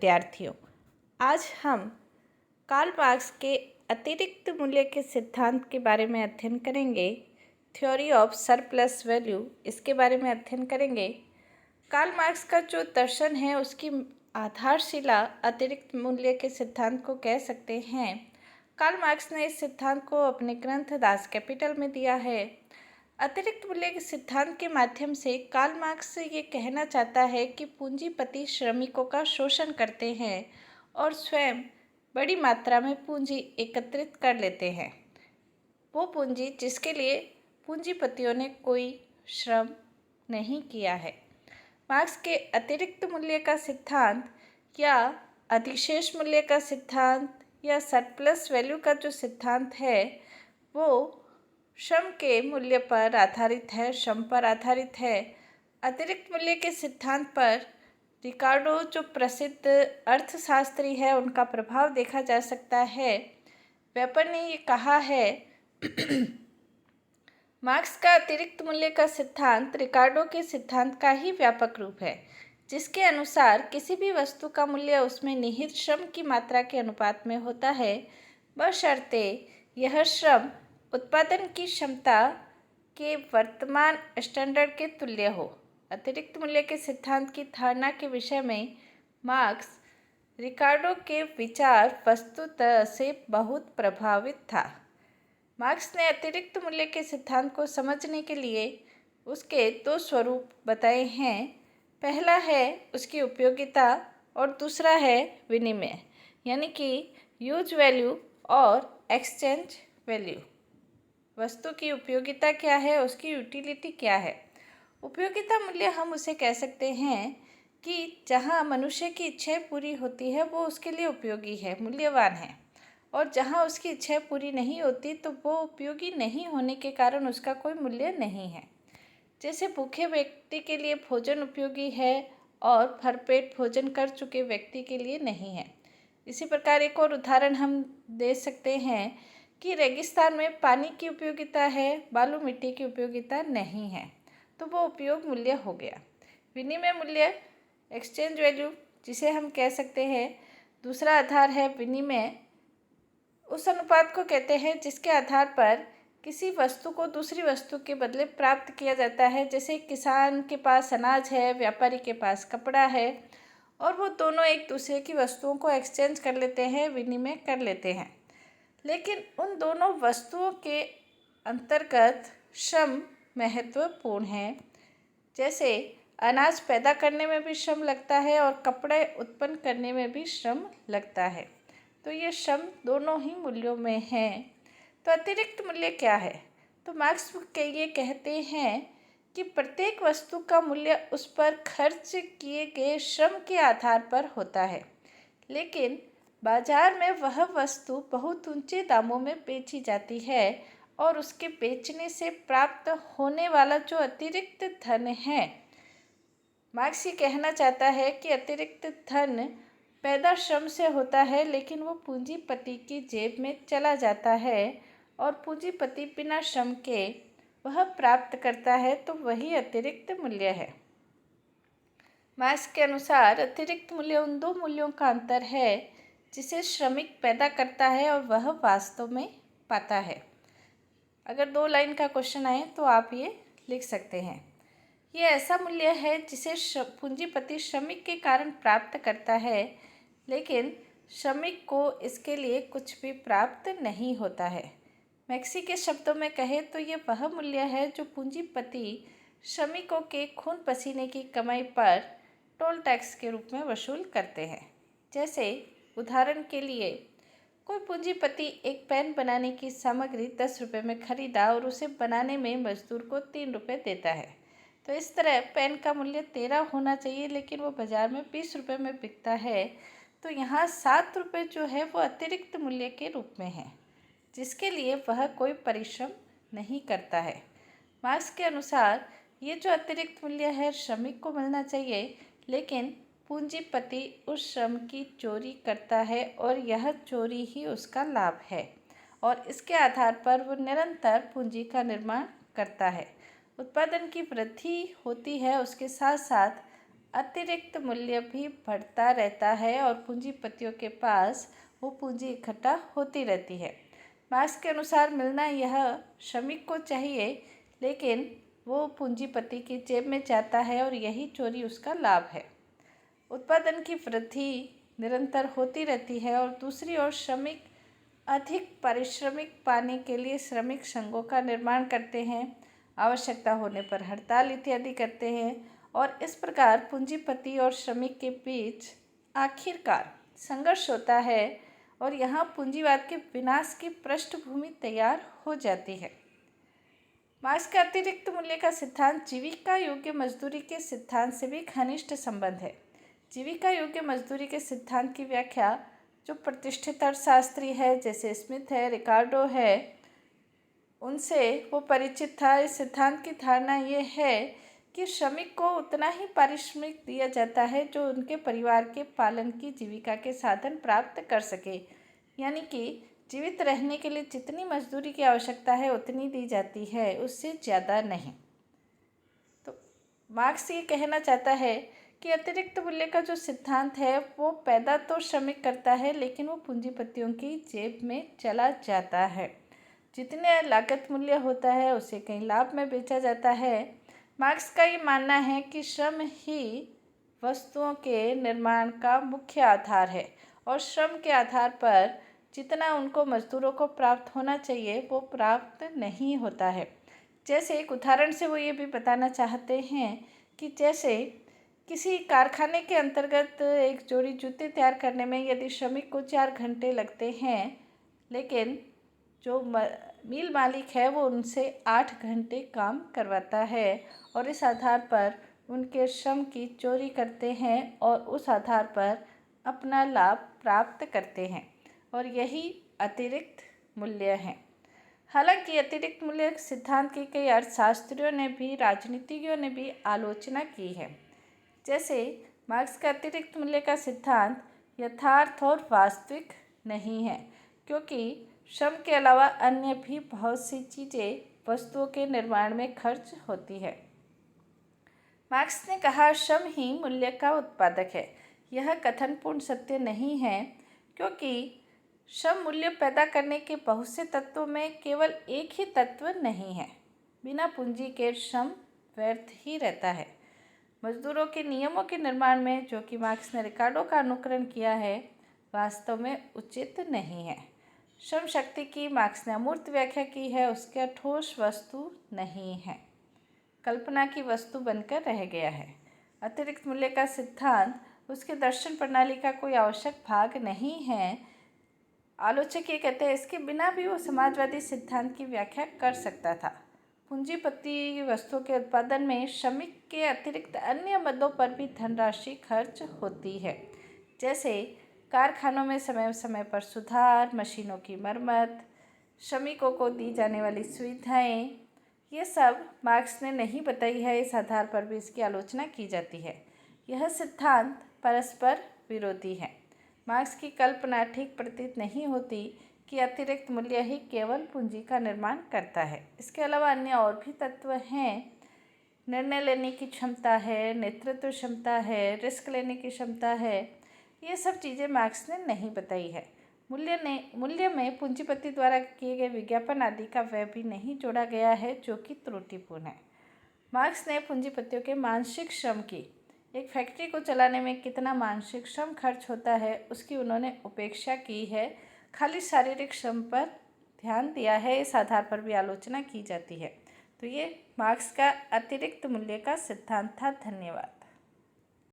विद्यार्थियों, आज हम कार्ल मार्क्स के अतिरिक्त मूल्य के सिद्धांत के बारे में अध्ययन करेंगे। थ्योरी ऑफ सरप्लस वैल्यू, इसके बारे में अध्ययन करेंगे। कार्ल मार्क्स का जो दर्शन है उसकी आधारशिला अतिरिक्त मूल्य के सिद्धांत को कह सकते हैं। कार्ल मार्क्स ने इस सिद्धांत को अपने ग्रंथ दास कैपिटल में दिया है। अतिरिक्त मूल्य के सिद्धांत के माध्यम से कार्ल मार्क्स ये कहना चाहता है कि पूंजीपति श्रमिकों का शोषण करते हैं और स्वयं बड़ी मात्रा में पूंजी एकत्रित कर लेते हैं। वो पूंजी जिसके लिए पूंजीपतियों ने कोई श्रम नहीं किया है। मार्क्स के अतिरिक्त मूल्य का सिद्धांत या अधिशेष मूल्य का सिद्धांत या सरप्लस वैल्यू का जो सिद्धांत है वो श्रम के मूल्य पर आधारित है, श्रम पर आधारित है। अतिरिक्त मूल्य के सिद्धांत पर रिकार्डो जो प्रसिद्ध अर्थशास्त्री है उनका प्रभाव देखा जा सकता है। वेपर ने ये कहा है मार्क्स का अतिरिक्त मूल्य का सिद्धांत रिकार्डो के सिद्धांत का ही व्यापक रूप है, जिसके अनुसार किसी भी वस्तु का मूल्य उसमें निहित श्रम की मात्रा के अनुपात में होता है, बशर्ते यह श्रम उत्पादन की क्षमता के वर्तमान स्टैंडर्ड के तुल्य हो। अतिरिक्त मूल्य के सिद्धांत की धारणा के विषय में मार्क्स रिकार्डो के विचार वस्तुतः से बहुत प्रभावित था। मार्क्स ने अतिरिक्त मूल्य के सिद्धांत को समझने के लिए उसके दो स्वरूप बताए हैं। पहला है उसकी उपयोगिता और दूसरा है विनिमय, यानी कि यूज वैल्यू और एक्सचेंज वैल्यू। वस्तु की उपयोगिता क्या है, उसकी यूटिलिटी क्या है। उपयोगिता मूल्य हम उसे कह सकते हैं कि जहाँ मनुष्य की इच्छाएं पूरी होती है वो उसके लिए उपयोगी है, मूल्यवान है, और जहाँ उसकी इच्छाएं पूरी नहीं होती तो वो उपयोगी नहीं होने के कारण उसका कोई मूल्य नहीं है। जैसे भूखे व्यक्ति के लिए भोजन उपयोगी है और भरपेट भोजन कर चुके व्यक्ति के लिए नहीं है। इसी प्रकार एक और उदाहरण हम दे सकते हैं कि रेगिस्तान में पानी की उपयोगिता है, बालू मिट्टी की उपयोगिता नहीं है, तो वो उपयोग मूल्य हो गया। विनिमय मूल्य, एक्सचेंज वैल्यू, जिसे हम कह सकते हैं दूसरा आधार है विनिमय, उस अनुपात को कहते हैं जिसके आधार पर किसी वस्तु को दूसरी वस्तु के बदले प्राप्त किया जाता है। जैसे किसान के पास अनाज है, व्यापारी के पास कपड़ा है, और वो दोनों एक दूसरे की वस्तुओं को एक्सचेंज कर लेते हैं, विनिमय कर लेते हैं। लेकिन उन दोनों वस्तुओं के अंतर्गत श्रम महत्वपूर्ण है। जैसे अनाज पैदा करने में भी श्रम लगता है और कपड़े उत्पन्न करने में भी श्रम लगता है, तो ये श्रम दोनों ही मूल्यों में हैं। तो अतिरिक्त मूल्य क्या है? तो मार्क्स ये कहते हैं कि प्रत्येक वस्तु का मूल्य उस पर खर्च किए गए श्रम के आधार पर होता है, लेकिन बाजार में वह वस्तु बहुत ऊंचे दामों में बेची जाती है और उसके बेचने से प्राप्त होने वाला जो अतिरिक्त धन है, मार्क्स ये कहना चाहता है कि अतिरिक्त धन पैदा श्रम से होता है, लेकिन वो पूंजीपति की जेब में चला जाता है और पूंजीपति बिना श्रम के वह प्राप्त करता है, तो वही अतिरिक्त मूल्य है। मार्क्स के अनुसार अतिरिक्त मूल्य उन दो मूल्यों का अंतर है जिसे श्रमिक पैदा करता है और वह वास्तव में पाता है। अगर 2 लाइन का क्वेश्चन आए तो आप ये लिख सकते हैं। ये ऐसा मूल्य है जिसे पूंजीपति श्रमिक के कारण प्राप्त करता है, लेकिन श्रमिक को इसके लिए कुछ भी प्राप्त नहीं होता है। मैक्सी के शब्दों में कहे तो ये वह मूल्य है जो पूंजीपति श्रमिकों के खून पसीने की कमाई पर टोल टैक्स के रूप में वसूल करते हैं। जैसे उदाहरण के लिए कोई पूंजीपति एक पेन बनाने की सामग्री 10 रुपये में खरीदा और उसे बनाने में मजदूर को 3 रुपये देता है, तो इस तरह पेन का मूल्य 13 होना चाहिए, लेकिन वो बाज़ार में 20 रुपये में बिकता है, तो यहाँ 7 रुपये जो है वो अतिरिक्त मूल्य के रूप में है, जिसके लिए वह कोई परिश्रम नहीं करता है। मार्क्स के अनुसार ये जो अतिरिक्त मूल्य है श्रमिक को मिलना चाहिए, लेकिन पूंजीपति उस श्रम की चोरी करता है और यह चोरी ही उसका लाभ है, और इसके आधार पर वो निरंतर पूंजी का निर्माण करता है। उत्पादन की वृद्धि होती है, उसके साथ साथ अतिरिक्त मूल्य भी बढ़ता रहता है और पूंजीपतियों के पास वो पूंजी इकट्ठा होती रहती है। मार्क्स के अनुसार मिलना यह श्रमिक को चाहिए, लेकिन वो पूंजीपति की जेब में जाता है और यही चोरी उसका लाभ है। उत्पादन की वृद्धि निरंतर होती रहती है और दूसरी ओर श्रमिक अधिक पारिश्रमिक पाने के लिए श्रमिक संघों का निर्माण करते हैं, आवश्यकता होने पर हड़ताल इत्यादि करते हैं और इस प्रकार पूंजीपति और श्रमिक के बीच आखिरकार संघर्ष होता है और यहाँ पूंजीवाद के विनाश की पृष्ठभूमि तैयार हो जाती है। मार्क्स का अतिरिक्त मूल्य का सिद्धांत जीविका योग्य मजदूरी के सिद्धांत से भी घनिष्ठ संबंध है। जीविका योग्य मजदूरी के सिद्धांत की व्याख्या जो प्रतिष्ठित अर्थशास्त्री है, जैसे स्मिथ है, रिकार्डो है, उनसे वो परिचित था। इस सिद्धांत की धारणा ये है कि श्रमिक को उतना ही पारिश्रमिक दिया जाता है जो उनके परिवार के पालन की जीविका के साधन प्राप्त कर सके, यानी कि जीवित रहने के लिए जितनी मजदूरी की आवश्यकता है उतनी दी जाती है, उससे ज़्यादा नहीं। तो मार्क्स ये कहना चाहता है कि अतिरिक्त मूल्य का जो सिद्धांत है वो पैदा तो श्रमिक करता है, लेकिन वो पूंजीपतियों की जेब में चला जाता है। जितने लागत मूल्य होता है उसे कहीं लाभ में बेचा जाता है। मार्क्स का ये मानना है कि श्रम ही वस्तुओं के निर्माण का मुख्य आधार है और श्रम के आधार पर जितना उनको मजदूरों को प्राप्त होना चाहिए वो प्राप्त नहीं होता है। जैसे एक उदाहरण से वो ये भी बताना चाहते हैं कि जैसे किसी कारखाने के अंतर्गत एक जोड़ी जूते तैयार करने में यदि श्रमिक को 4 घंटे लगते हैं, लेकिन जो मिल मालिक है वो उनसे 8 घंटे काम करवाता है और इस आधार पर उनके श्रम की चोरी करते हैं और उस आधार पर अपना लाभ प्राप्त करते हैं और यही अतिरिक्त मूल्य है। हालांकि अतिरिक्त मूल्य सिद्धांत की कई अर्थशास्त्रियों ने भी, राजनीतिज्ञों ने भी आलोचना की है। जैसे मार्क्स का अतिरिक्त मूल्य का सिद्धांत यथार्थ और वास्तविक नहीं है, क्योंकि श्रम के अलावा अन्य भी बहुत सी चीज़ें वस्तुओं के निर्माण में खर्च होती है। मार्क्स ने कहा श्रम ही मूल्य का उत्पादक है। यह कथन पूर्ण सत्य नहीं है, क्योंकि श्रम मूल्य पैदा करने के बहुत से तत्वों में केवल एक ही तत्व नहीं है। बिना पूंजी के श्रम व्यर्थ ही रहता है। मजदूरों के नियमों के निर्माण में, जो कि मार्क्स ने रिकार्डो का अनुकरण किया है, वास्तव में उचित नहीं है। श्रम शक्ति की मार्क्स ने अमूर्त व्याख्या की है, उसका ठोस वस्तु नहीं है, कल्पना की वस्तु बनकर रह गया है। अतिरिक्त मूल्य का सिद्धांत उसके दर्शन प्रणाली का कोई आवश्यक भाग नहीं है। आलोचक ये कहते हैं इसके बिना भी वो समाजवादी सिद्धांत की व्याख्या कर सकता था। पूंजीपति वस्तुओं के उत्पादन में श्रमिक के अतिरिक्त अन्य मदों पर भी धनराशि खर्च होती है, जैसे कारखानों में समय समय पर सुधार, मशीनों की मरम्मत, श्रमिकों को दी जाने वाली सुविधाएं, ये सब मार्क्स ने नहीं बताई है। इस आधार पर भी इसकी आलोचना की जाती है। यह सिद्धांत परस्पर विरोधी है। मार्क्स की कल्पना ठीक प्रतीत नहीं होती कि अतिरिक्त मूल्य ही केवल पूंजी का निर्माण करता है। इसके अलावा अन्य और भी तत्व हैं। निर्णय लेने की क्षमता है, नेतृत्व क्षमता है, रिस्क लेने की क्षमता है। ये सब चीज़ें मार्क्स ने नहीं बताई है। मूल्य में पूंजीपति द्वारा किए गए विज्ञापन आदि का व्यय भी नहीं जोड़ा गया है, जो कि त्रुटिपूर्ण है। मार्क्स ने पूंजीपतियों के मानसिक श्रम की, एक फैक्ट्री को चलाने में कितना मानसिक श्रम खर्च होता है, उसकी उन्होंने उपेक्षा की है। खाली शारीरिक श्रम पर ध्यान दिया है। इस आधार पर भी आलोचना की जाती है। तो ये मार्क्स का अतिरिक्त मूल्य का सिद्धांत था। धन्यवाद।